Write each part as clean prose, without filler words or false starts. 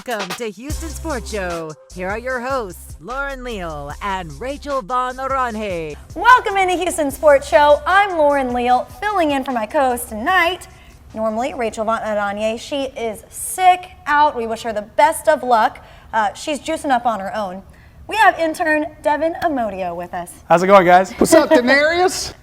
Welcome to Houston Sports Show. Here are your hosts, Lauren Leal and Rachael von Oranje. Welcome into Houston Sports Show. I'm Lauren Leal, filling in for my co-host tonight. Normally, Rachael von Oranje. She is sick out. We wish her the best of luck. She's juicing up on her own. We have intern Devin Amodio with us. How's it going, guys? What's up, Denarius?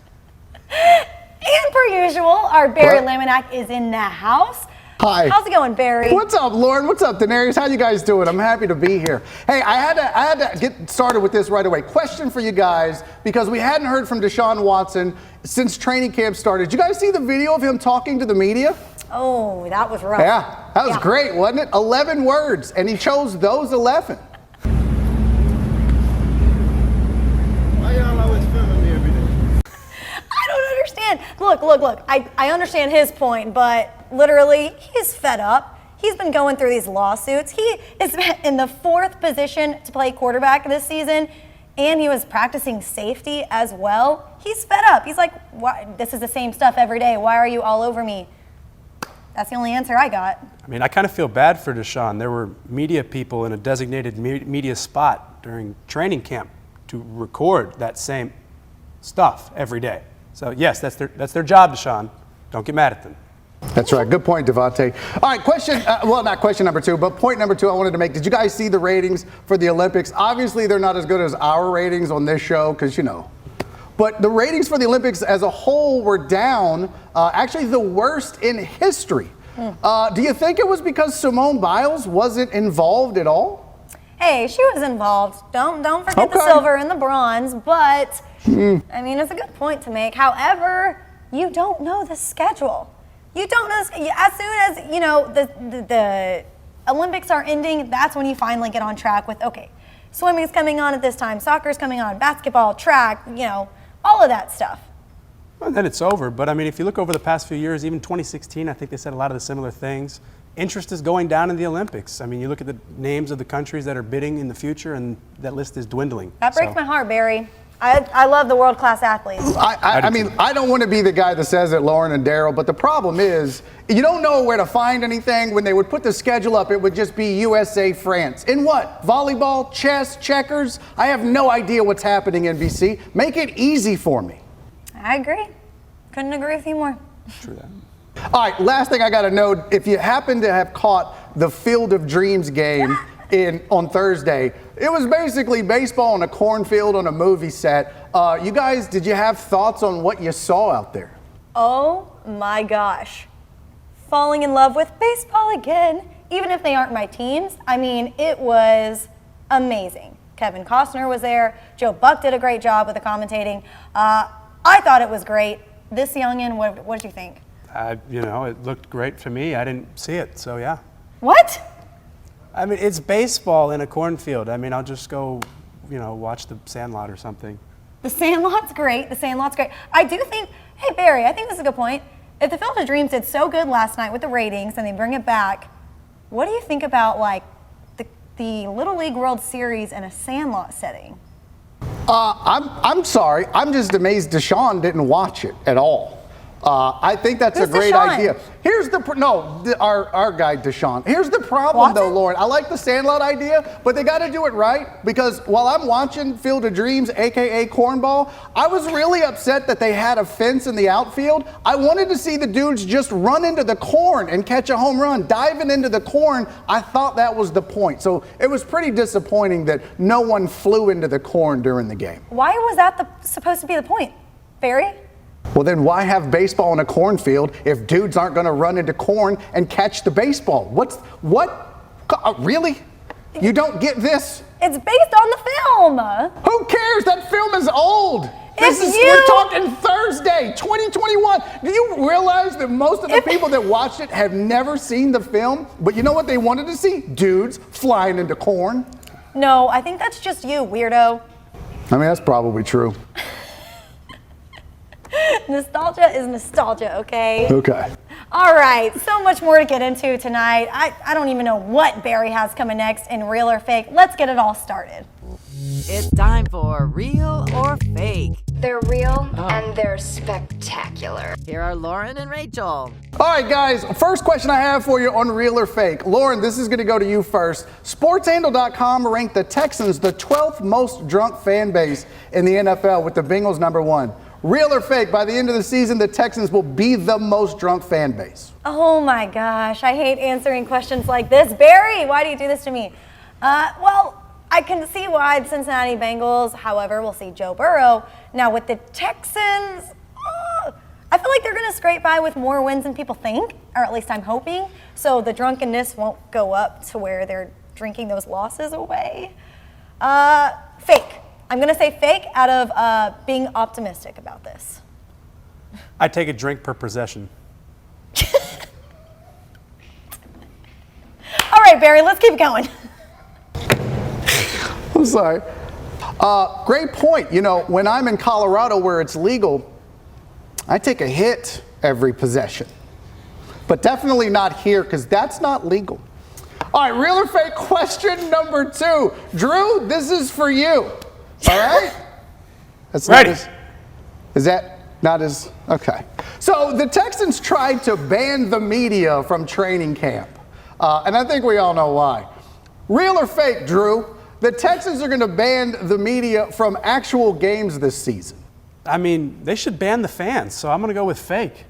And per usual, our Barry Laminack is in the house. Hi. How's it going, Barry? What's up, Lauren? What's up, Denarius? How you guys doing? I'm happy to be here. Hey, I had to get started with this right away. Question for you guys, because we hadn't heard from Deshaun Watson since training camp started. Did you guys see the video of him talking to the media? Oh, that was rough. Yeah, that was great, wasn't it? 11 words, and he chose those 11. Why y'all always filming me every day? I don't understand. Look. I understand his point, but literally, he's fed up. He's been going through these lawsuits. He is in the 4th position to play quarterback this season, and he was practicing safety as well. He's fed up. He's like, "Why? This is the same stuff every day. Why are you all over me?" That's the only answer I got. I mean, I kind of feel bad for Deshaun. There were media people in a designated media spot during training camp to record that same stuff every day. So yes, that's their job, Deshaun. Don't get mad at them. That's right. Good point, Devontae. All right, question, well, not question number 2, but point number 2 I wanted to make. Did you guys see the ratings for the Olympics? Obviously, they're not as good as our ratings on this show because, you know. But the ratings for the Olympics as a whole were down, actually the worst in history. Do you think it was because Simone Biles wasn't involved at all? Hey, she was involved. Don't forget the silver and the bronze, but I mean, it's a good point to make. However, you don't know the schedule. You don't know as soon as, you know, the Olympics are ending, that's when you finally get on track with, okay, swimming's coming on at this time, soccer's coming on, basketball, track, you know, all of that stuff. Well, then it's over. But I mean, if you look over the past few years, even 2016, I think they said a lot of the similar things. Interest is going down in the Olympics. I mean, you look at the names of the countries that are bidding in the future, and that list is dwindling. That breaks my heart, Barry. I love the world-class athletes. I mean, I don't want to be the guy that says it, Lauren and Daryl, but the problem is you don't know where to find anything. When they would put the schedule up, it would just be USA, France. In what? Volleyball, chess, checkers? I have no idea what's happening, NBC. Make it easy for me. I agree. Couldn't agree with you more. True that. All right, last thing I got to know, if you happen to have caught the Field of Dreams game on Thursday, it was basically baseball in a cornfield on a movie set. You guys, did you have thoughts on what you saw out there? Oh my gosh. Falling in love with baseball again, even if they aren't my teams. I mean, it was amazing. Kevin Costner was there. Joe Buck did a great job with the commentating. I thought it was great. This youngin', what did you think? You know, it looked great for me. I didn't see it, so yeah. What? I mean, it's baseball in a cornfield. I mean, I'll just go, you know, watch the Sandlot or something. The Sandlot's great. I do think, hey, Barry, I think this is a good point. If the Field of Dreams did so good last night with the ratings and they bring it back, what do you think about, like, the Little League World Series in a Sandlot setting? I'm sorry. I'm just amazed Deshaun didn't watch it at all. I think that's Who's a great Deshaun? idea. Here's our guy Deshaun. Here's the problem though, Lauren. I like the Sandlot idea, but they got to do it right, because while I'm watching Field of Dreams, aka Cornball, I was really upset that they had a fence in the outfield. I wanted to see the dudes just run into the corn and catch a home run, diving into the corn. I thought that was the point. So it was pretty disappointing that no one flew into the corn during the game. Why was that supposed to be the point, Barry? Well, then why have baseball in a cornfield if dudes aren't going to run into corn and catch the baseball? What? Really? You don't get this? It's based on the film. Who cares? That film is old. We're talking Thursday, 2021. Do you realize that most of the people that watched it have never seen the film? But you know what they wanted to see? Dudes flying into corn. No, I think that's just you, weirdo. I mean, that's probably true. Nostalgia is nostalgia, okay? Okay. All right, so much more to get into tonight. I don't even know what Barry has coming next in Real or Fake. Let's get it all started. It's time for Real or Fake. They're real and they're spectacular. Here are Lauren and Rachel. All right, guys, first question I have for you on Real or Fake. Lauren, this is going to go to you first. SportsHandle.com ranked the Texans the 12th most drunk fan base in the NFL, with the Bengals #1. Real or Fake, by the end of the season, the Texans will be the most drunk fan base? Oh my gosh, I hate answering questions like this. Barry, why do you do this to me? Well, I can see why the Cincinnati Bengals, however, we'll see Joe Burrow. Now with the Texans, I feel like they're going to scrape by with more wins than people think, or at least I'm hoping. So the drunkenness won't go up to where they're drinking those losses away. Fake. I'm going to say fake out of being optimistic about this. I take a drink per possession. All right, Barry, let's keep going. I'm sorry. Great point. You know, when I'm in Colorado where it's legal, I take a hit every possession. But definitely not here, because that's not legal. All right, Real or Fake question number 2. Drew, this is for you. All right? That's Ready. Is that not as, okay. So the Texans tried to ban the media from training camp. And I think we all know why. Real or Fake, Drew? The Texans are going to ban the media from actual games this season. I mean, they should ban the fans, so I'm going to go with fake.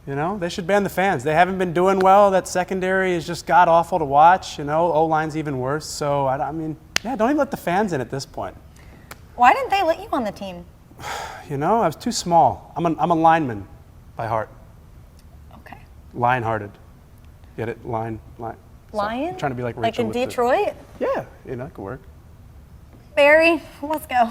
You know, they should ban the fans. They haven't been doing well. That secondary is just god-awful to watch. You know, O-line's even worse. So, I mean, yeah, don't even let the fans in at this point. Why didn't they let you on the team? You know, I was too small. I'm a lineman by heart. Okay. Lion-hearted. Get it? Lion. Lion? I'm trying to be like Rachael. Like in with Detroit? Yeah, you know, that could work. Barry, let's go.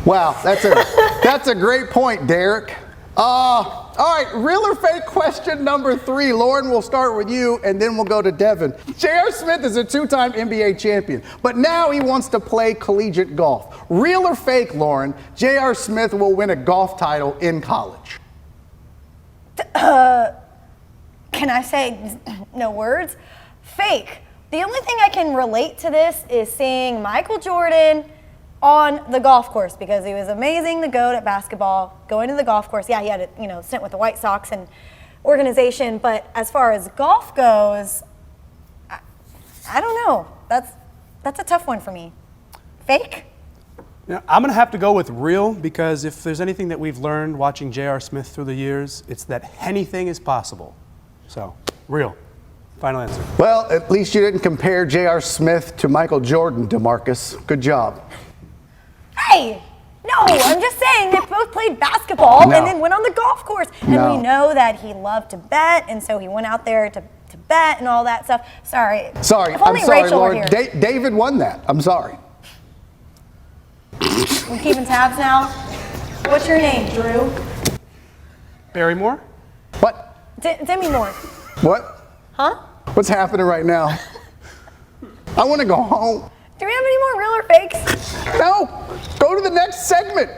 Wow, that's a great point, Derek. All right, Real or Fake question number 3. Lauren, we'll start with you, and then we'll go to Devin. J.R. Smith is a 2-time NBA champion, but now he wants to play collegiate golf. Real or Fake, Lauren, J.R. Smith will win a golf title in college? Can I say no words? Fake. The only thing I can relate to this is seeing Michael Jordan on the golf course, because he was amazing, the GOAT at basketball, going to the golf course. Yeah, he had a stint with the White Sox and organization, but as far as golf goes, I don't know. That's a tough one for me. Fake? Yeah, I'm going to have to go with real, because if there's anything that we've learned watching J.R. Smith through the years, it's that anything is possible. So, real. Final answer. Well, at least you didn't compare J.R. Smith to Michael Jordan, DeMarcus. Good job. Hey! No, I'm just saying they both played basketball and then went on the golf course. And we know that he loved to bet, and so he went out there to bet and all that stuff. Sorry. If only I'm sorry, Rachel were Lord. here. David won that. I'm sorry. We keeping tabs now? What's your name, Drew? Barrymore? What? Demi Moore. What? Huh? What's happening right now? I want to go home. Do we have any more real or fakes? No. Go to the next segment.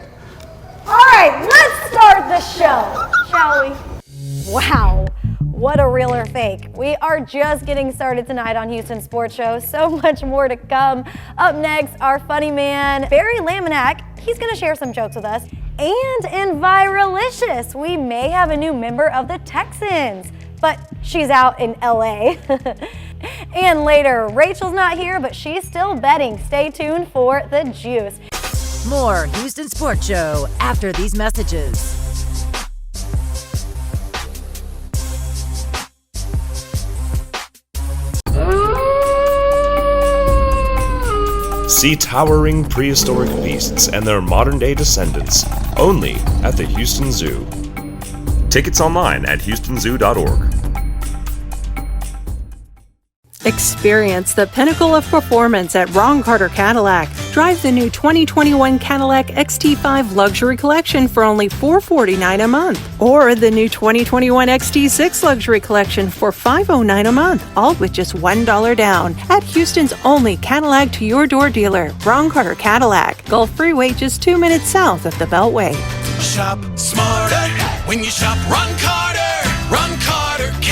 All right, let's start the show, shall we? Wow, what a real or fake. We are just getting started tonight on Houston Sports Show. So much more to come. Up next, our funny man, Barry Laminack. He's going to share some jokes with us. And in Viralicious, we may have a new member of the Texans, but she's out in LA. And later, Rachel's not here, but she's still betting. Stay tuned for the juice. More Houston Sports Show after these messages. See towering prehistoric beasts and their modern-day descendants only at the Houston Zoo. Tickets online at houstonzoo.org. Experience the pinnacle of performance at Ron Carter Cadillac. Drive the new 2021 Cadillac XT5 Luxury Collection for only $449 a month. Or the new 2021 XT6 Luxury Collection for $509 a month, all with just $1 down. At Houston's only Cadillac to your door dealer, Ron Carter Cadillac. Gulf Freeway just 2 minutes south of the Beltway. Shop smarter when you shop Ron Carter. Ron Carter Cadillac.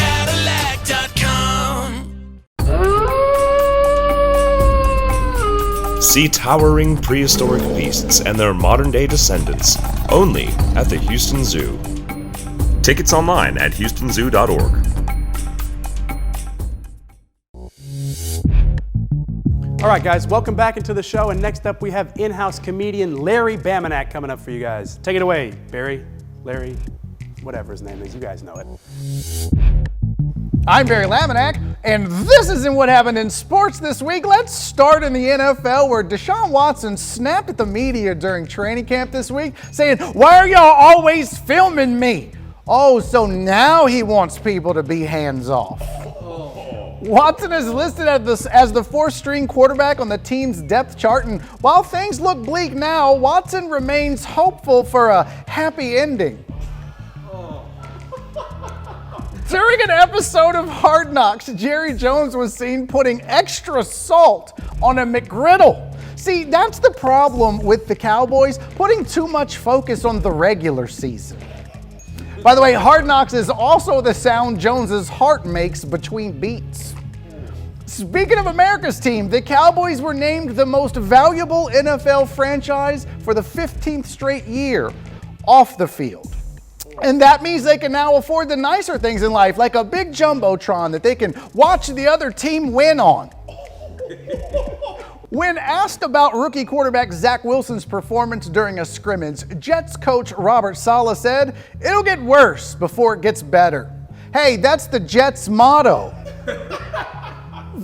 See towering prehistoric beasts and their modern-day descendants only at the Houston Zoo. Tickets online at houstonzoo.org. All right, guys, welcome back into the show. And next up, we have in-house comedian Larry Bamanak coming up for you guys. Take it away, Barry, Larry, whatever his name is. You guys know it. I'm Barry Laminack, and this isn't what happened in sports this week. Let's start in the NFL, where Deshaun Watson snapped at the media during training camp this week, saying, "Why are y'all always filming me?" Oh, so now he wants people to be hands-off. Watson is listed as the fourth-string quarterback on the team's depth chart, and while things look bleak now, Watson remains hopeful for a happy ending. During an episode of Hard Knocks, Jerry Jones was seen putting extra salt on a McGriddle. See, that's the problem with the Cowboys, putting too much focus on the regular season. By the way, Hard Knocks is also the sound Jones's heart makes between beats. Speaking of America's team, the Cowboys were named the most valuable NFL franchise for the 15th straight year off the field. And that means they can now afford the nicer things in life, like a big jumbotron that they can watch the other team win on. When asked about rookie quarterback Zach Wilson's performance during a scrimmage, Jets coach Robert Saleh said, "It'll get worse before it gets better." Hey, that's the Jets' motto.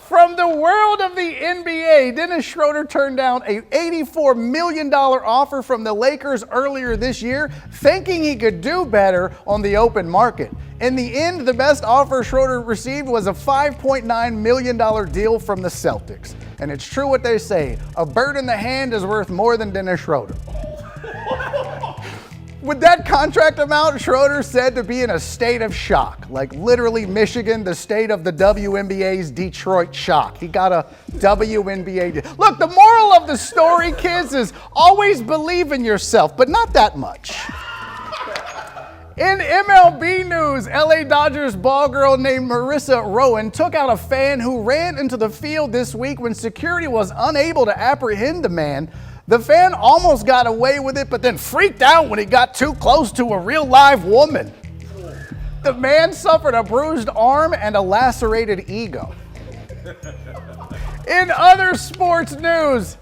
From the world of the NBA, Dennis Schroeder turned down an $84 million offer from the Lakers earlier this year, thinking he could do better on the open market. In the end, the best offer Schroeder received was a $5.9 million deal from the Celtics. And it's true what they say, a bird in the hand is worth more than Dennis Schroeder. With that contract amount, Schroeder said to be in a state of shock, like literally Michigan, the state of the WNBA's Detroit shock. He got a WNBA deal. Look, the moral of the story, kids, is always believe in yourself, but not that much. In MLB news, LA Dodgers ball girl named Marissa Rowan took out a fan who ran into the field this week when security was unable to apprehend the man. The fan almost got away with it, but then freaked out when he got too close to a real live woman. The man suffered a bruised arm and a lacerated ego. In other sports news,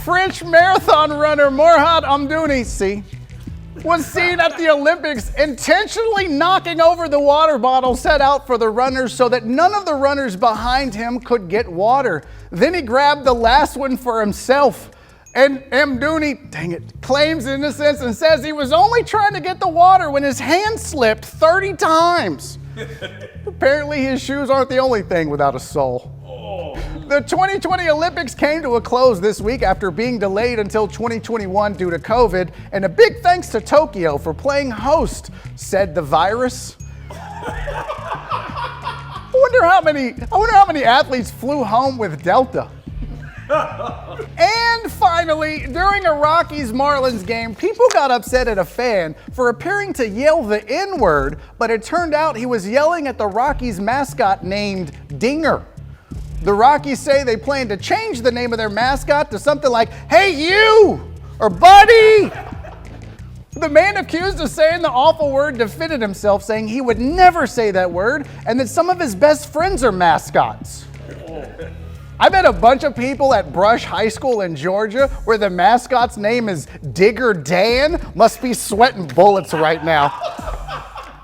French marathon runner Morhad Amdouni, was seen at the Olympics intentionally knocking over the water bottle set out for the runners so that none of the runners behind him could get water. Then he grabbed the last one for himself. And Amdouni, claims innocence and says he was only trying to get the water when his hand slipped 30 times. Apparently his shoes aren't the only thing without a sole. The 2020 Olympics came to a close this week after being delayed until 2021 due to COVID, and a big thanks to Tokyo for playing host, said the virus. I wonder how many athletes flew home with Delta. And finally, during a Rockies-Marlins game, people got upset at a fan for appearing to yell the N-word, but it turned out he was yelling at the Rockies mascot named Dinger. The Rockies say they plan to change the name of their mascot to something like, "Hey you," or "Buddy." The man accused of saying the awful word defended himself, saying he would never say that word and that some of his best friends are mascots. I bet a bunch of people at Brush High School in Georgia, where the mascot's name is Digger Dan, must be sweating bullets right now.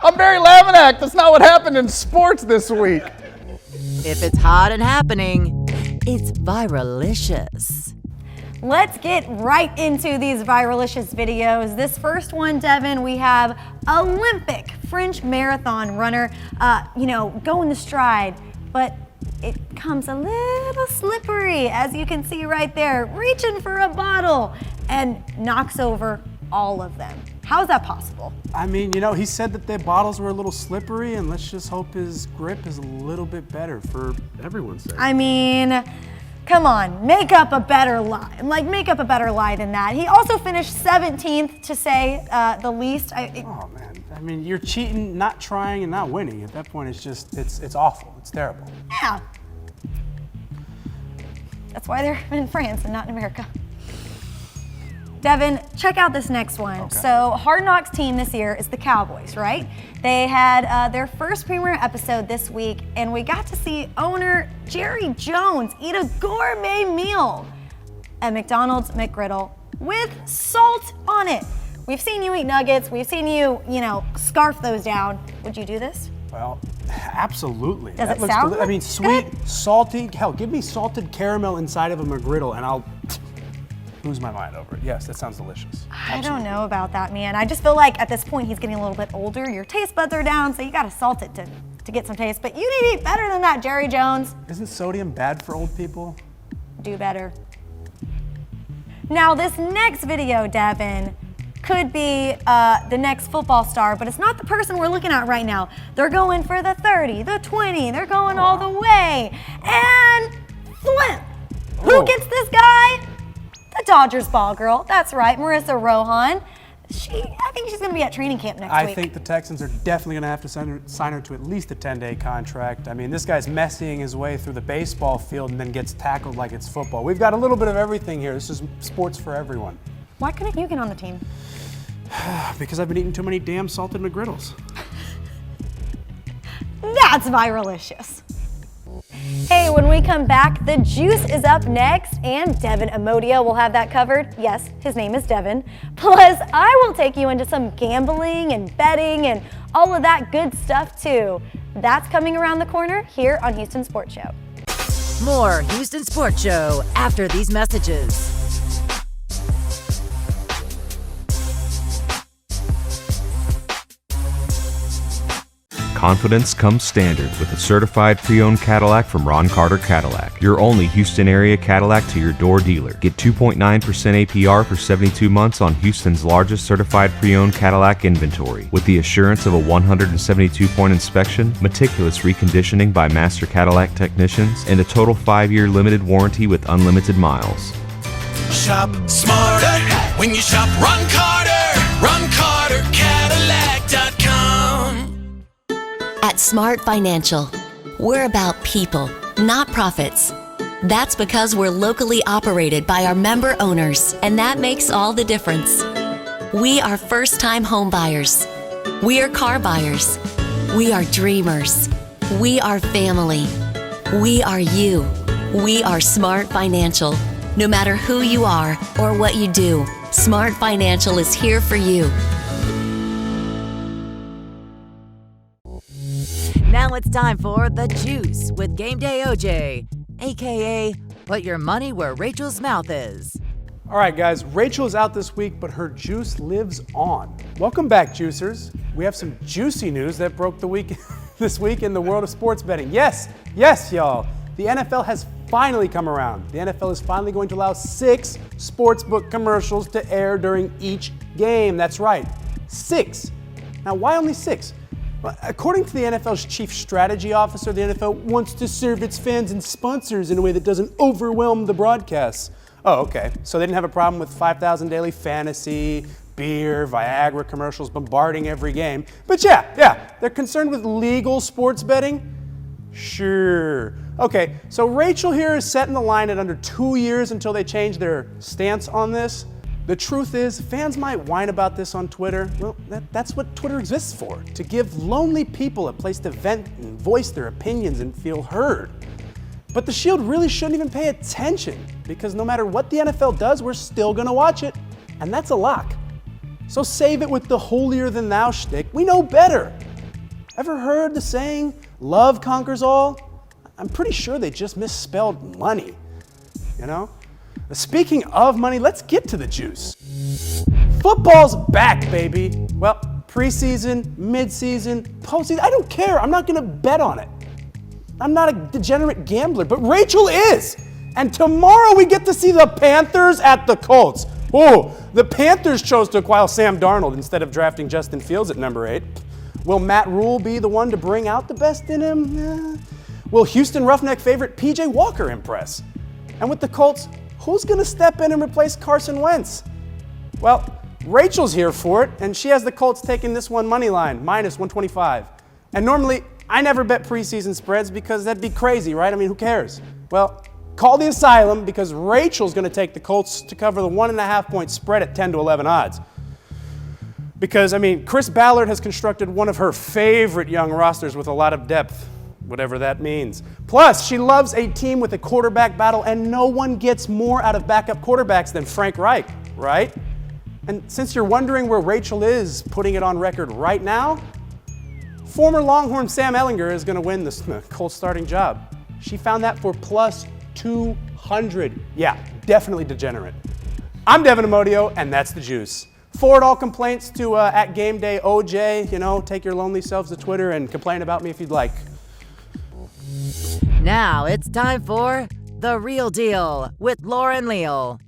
I'm Barry Laminack. That's not what happened in sports this week. If it's hot and happening, it's viralicious. Let's get right into these viralicious videos. This first one, Devin, we have Olympic French marathon runner, going the stride, but it comes a little slippery, as you can see right there, reaching for a bottle and knocks over all of them. How is that possible? I mean, he said that the bottles were a little slippery, and let's just hope his grip is a little bit better for everyone's sake. I mean, come on, make up a better lie. Make up a better lie than that. He also finished 17th, to say the least. Oh, man. I mean, you're cheating, not trying, and not winning. At that point, it's awful. It's terrible. Yeah. That's why they're in France and not in America. Devin, check out this next one. Okay. So Hard Knocks team this year is the Cowboys, right? They had their first premiere episode this week, and we got to see owner Jerry Jones eat a gourmet meal at McDonald's McGriddle with salt on it. We've seen you eat nuggets. We've seen you, scarf those down. Would you do this? Well, absolutely. Does it looks sound I mean, good? sweet, salty. Hell, give me salted caramel inside of a McGriddle, and I'll lose my mind over it. Yes, that sounds delicious. I don't know about that, man. I just feel like at this point he's getting a little bit older. Your taste buds are down, so you gotta salt it to get some taste. But you need to eat better than that, Jerry Jones. Isn't sodium bad for old people? Do better. Now this next video, Devin, could be the next football star, but it's not the person we're looking at right now. They're going for the 30, the 20, they're going all the way. And flip! Who gets this guy? The Dodgers ball girl. That's right, Marissa Rohan. I think she's going to be at training camp next week. I think the Texans are definitely going to have to sign her to at least a 10-day contract. I mean, this guy's messying his way through the baseball field and then gets tackled like it's football. We've got a little bit of everything here. This is sports for everyone. Why couldn't you get on the team? Because I've been eating too many damn salted McGriddles. That's viralicious. Hey, when we come back, the juice is up next, and Devin Amodio will have that covered. Yes, his name is Devin. Plus, I will take you into some gambling and betting and all of that good stuff, too. That's coming around the corner here on Houston Sports Show. More Houston Sports Show after these messages. Confidence comes standard with a certified pre-owned Cadillac from Ron Carter Cadillac, your only Houston area Cadillac to your door dealer. Get 2.9% APR for 72 months on Houston's largest certified pre-owned Cadillac inventory, with the assurance of a 172-point inspection, meticulous reconditioning by master Cadillac technicians, and a total 5-year limited warranty with unlimited miles. Shop smarter when you shop Ron Carter. RonCarterCadillac.com. At Smart Financial, we're about people, not profits. That's because we're locally operated by our member owners, and that makes all the difference. We are first-time home buyers. We are car buyers. We are dreamers. We are family. We are you. We are Smart Financial. No matter who you are or what you do, Smart Financial is here for you. Now it's time for The Juice with Game Day OJ, aka Put Your Money Where Rachel's Mouth Is. All right, guys, Rachel is out this week, but her juice lives on. Welcome back, juicers. We have some juicy news that broke this week in the world of sports betting. Yes, y'all. The NFL has finally come around. The NFL is finally going to allow 6 sportsbook commercials to air during each game. That's right, 6. Now, why only 6? Well, according to the NFL's chief strategy officer, the NFL wants to serve its fans and sponsors in a way that doesn't overwhelm the broadcasts. Oh, okay. So they didn't have a problem with 5,000 daily fantasy, beer, Viagra commercials bombarding every game. But yeah, they're concerned with legal sports betting? Sure. Okay, so Rachel here is setting the line at under 2 years until they change their stance on this. The truth is, fans might whine about this on Twitter. Well, that's what Twitter exists for, to give lonely people a place to vent and voice their opinions and feel heard. But the Shield really shouldn't even pay attention, because no matter what the NFL does, we're still gonna watch it, and that's a lock. So save it with the holier-than-thou shtick. We know better. Ever heard the saying, love conquers all? I'm pretty sure they just misspelled money, you know? Speaking of money, let's get to the juice. Football's back, baby. Well, preseason, midseason, postseason, I don't care. I'm not gonna bet on it. I'm not a degenerate gambler, but Rachel is. And tomorrow we get to see the Panthers at the Colts. Oh, the Panthers chose to acquire Sam Darnold instead of drafting Justin Fields at number 8. Will Matt Rule be the one to bring out the best in him? Will Houston Roughneck favorite PJ Walker impress? And with the Colts, who's going to step in and replace Carson Wentz? Well, Rachel's here for it, and she has the Colts taking this one money line, minus 125. And normally, I never bet preseason spreads because that'd be crazy, right? I mean, who cares? Well, call the asylum because Rachael's going to take the Colts to cover the 1.5-point spread at 10 to 11 odds. Because, I mean, Chris Ballard has constructed one of her favorite young rosters with a lot of depth, whatever that means. Plus, she loves a team with a quarterback battle, and no one gets more out of backup quarterbacks than Frank Reich, right? And since you're wondering where Rachael is putting it on record right now, former Longhorn Sam Ehlinger is going to win the Colts starting job. She found that for plus 200. Yeah, definitely degenerate. I'm Devin Amodio, and that's the juice. Forward all complaints to at Game Day OJ. You know, take your lonely selves to Twitter and complain about me if you'd like. Now it's time for The Real Deal with Lauren Leal.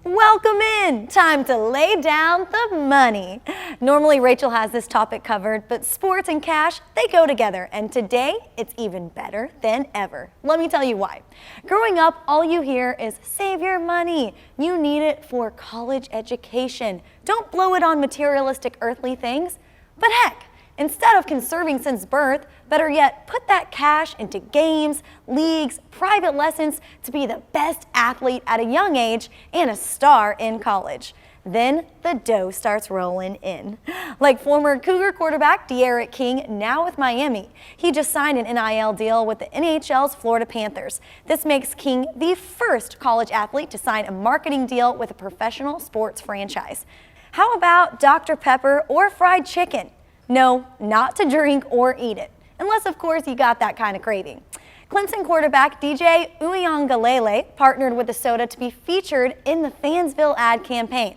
Welcome in. Time to lay down the money. Normally Rachael has this topic covered, but sports and cash, they go together. And today it's even better than ever. Let me tell you why. Growing up, all you hear is save your money. You need it for college education. Don't blow it on materialistic earthly things. But heck, instead of conserving since birth, better yet, put that cash into games, leagues, private lessons to be the best athlete at a young age and a star in college. Then the dough starts rolling in. Like former Cougar quarterback De'Aaron King, now with Miami. He just signed an NIL deal with the NHL's Florida Panthers. This makes King the first college athlete to sign a marketing deal with a professional sports franchise. How about Dr. Pepper or fried chicken? No, not to drink or eat it. Unless, of course, you got that kind of craving. Clemson quarterback DJ Uiagalelei partnered with the soda to be featured in the Fansville ad campaign.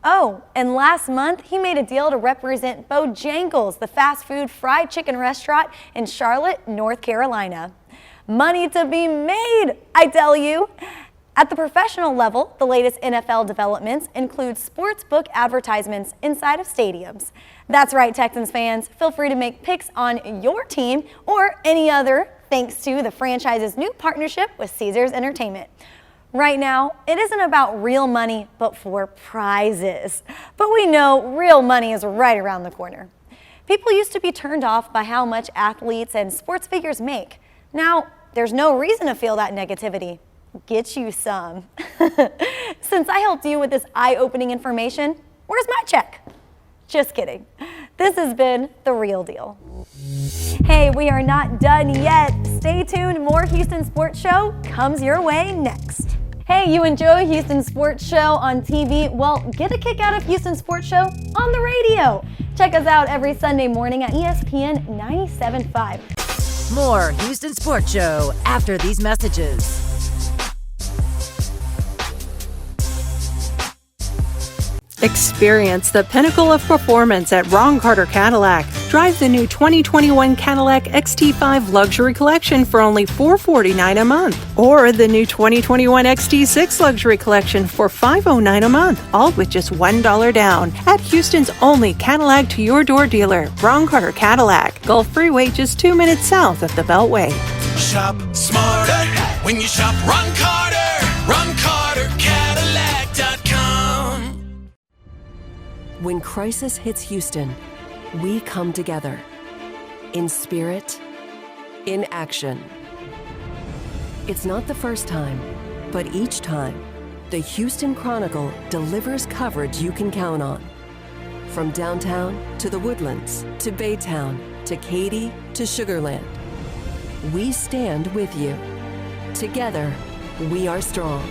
Oh, and last month, he made a deal to represent Bojangles, the fast food fried chicken restaurant in Charlotte, North Carolina. Money to be made, I tell you. At the professional level, the latest NFL developments include sportsbook advertisements inside of stadiums. That's right, Texans fans. Feel free to make picks on your team or any other thanks to the franchise's new partnership with Caesars Entertainment. Right now, it isn't about real money, but for prizes. But we know real money is right around the corner. People used to be turned off by how much athletes and sports figures make. Now, there's no reason to feel that negativity. Get you some. Since I helped you with this eye-opening information, where's my check? Just kidding. This has been The Real Deal. Hey, we are not done yet. Stay tuned. More Houston Sports Show comes your way next. Hey, you enjoy Houston Sports Show on TV? Well, get a kick out of Houston Sports Show on the radio. Check us out every Sunday morning at ESPN 97.5. More Houston Sports Show after these messages. Experience the pinnacle of performance at Ron Carter Cadillac. Drive the new 2021 Cadillac XT5 Luxury Collection for only $449 a month. Or the new 2021 XT6 Luxury Collection for $509 a month, all with just $1 down. At Houston's only Cadillac to your door dealer, Ron Carter Cadillac. Gulf Freeway just 2 minutes south of the Beltway. Shop smarter when you shop Ron Carter. RonCarterCadillac.com. When crisis hits Houston, we come together. In spirit, in action. It's not the first time, but each time, the Houston Chronicle delivers coverage you can count on. From downtown to the Woodlands, to Baytown, to Katy, to Sugar Land. We stand with you. Together, we are strong.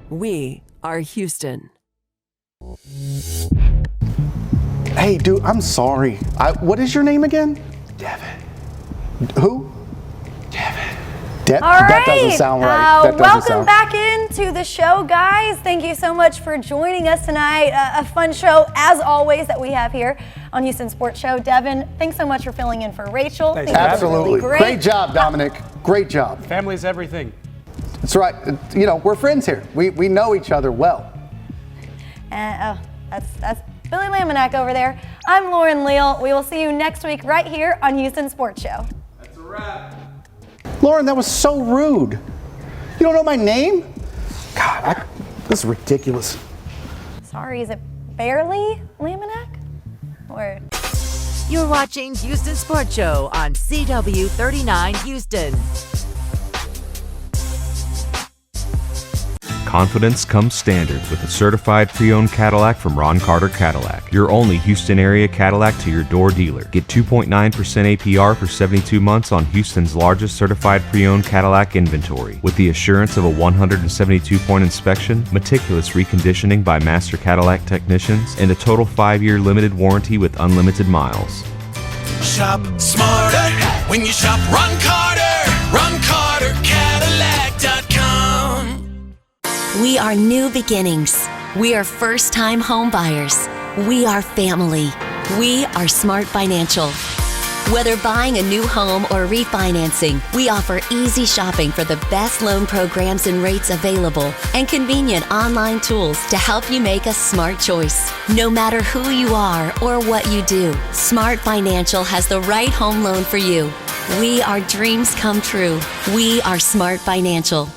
We are Houston. Hey, dude, I'm sorry. What is your name again? Devin. Who? Devin. All right. That doesn't sound right. Welcome back into the show, guys. Thank you so much for joining us tonight. A fun show, as always, that we have here on Houston Sports Show. Devin, thanks so much for filling in for Rachel. Thanks. Absolutely. Really great job, Dominic. Great job. Family's everything. That's right. You know, we're friends here. We know each other well. That's Billy Laminack over there. I'm Lauren Leal. We will see you next week right here on Houston Sports Show. That's a wrap. Lauren, that was so rude. You don't know my name? God, this is ridiculous. Sorry, is it barely Laminack? Or... You're watching Houston Sports Show on CW39 Houston. Confidence comes standard with a certified pre-owned Cadillac from Ron Carter Cadillac, your only Houston area Cadillac to your door dealer. Get 2.9% APR for 72 months on Houston's largest certified pre-owned Cadillac inventory, with the assurance of a 172-point inspection, meticulous reconditioning by master Cadillac technicians, and a total 5-year limited warranty with unlimited miles. Shop smarter when you shop Ron Carter. RonCarterCadillac.com. We are new beginnings. We are first-time home buyers. We are family. We are Smart Financial. Whether buying a new home or refinancing, we offer easy shopping for the best loan programs and rates available and convenient online tools to help you make a smart choice. No matter who you are or what you do, Smart Financial has the right home loan for you. We are dreams come true. We are Smart Financial.